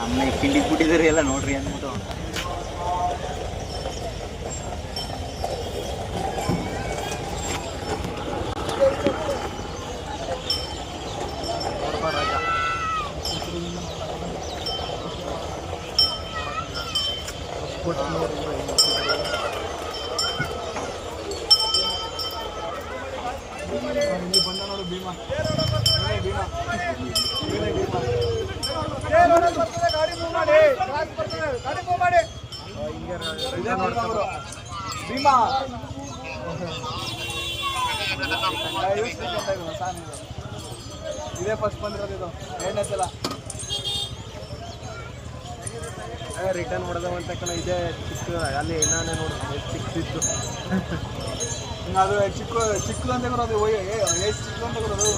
ನಮ್ಮನೆ ಕಿಂಡಿಗೆ ಬಿಟ್ಟಿದ್ದಾರೆ ಎಲ್ಲ ನೋಡ್ರಿ ಅಂದ್ಬಿಟ್ಟು. ಬಂದ ನೋಡು ಭೀಮಾ ಇದೇ ಫಸ್ಟ್ ಬಂದಿರೋದು. ಇದು ಎರಡನೇ ಸಲ ರಿಟರ್ನ್ ಹೊಡೆದವ ಅಂತ ಇದೇ ಚಿಕ್ಕ ಅಲ್ಲಿ ನಾನೇ ನೋಡಿ ಚಿಕ್ಕದಿತ್ತು. ಅದು ಚಿಕ್ಕದು ಅಂತ ಬರೋದು ಎಷ್ಟು ಚಿಕ್ಕದು ಅಂತ ಬರೋದು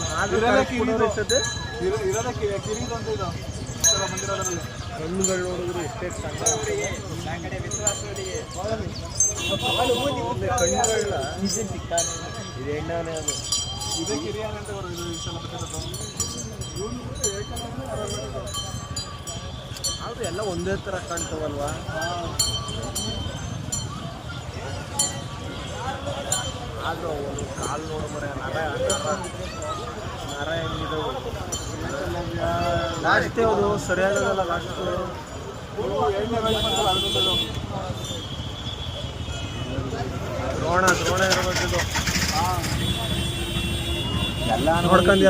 ಇರೋದಕ್ಕೆ ಕಿರಿದು ಅಂತ ಇದು ಬಂದಿರೋದ್ರಲ್ಲಿ ಹಣ್ಣುಗಳು ನೋಡಿದ್ರು ಎಷ್ಟೇ ಇದು ಎಣ್ಣೆ ಅದು ಇದೇ ಕಿರಿಯಾನೆ ಅಂತ ಬರೋದು ಈ ಸಲ ಆದರೂ ಎಲ್ಲ ಒಂದೇ ಥರ ಕಾಣ್ತವಲ್ವಾ. ಆದರೂ ಒಂದು ಕಾಲು ನೋಡ್ಬಾರೆ ನರ ಹೆಂಗಿದವು ಲಾಸ್ಟೇ ಅದು ಸರಿಯಾಗಲ್ಲ. ಲಾಸ್ಟು ದ್ರೋಣ ಇರಬೇಕಿದು ಎಲ್ಲ ನೋಡ್ಕೊಂಡು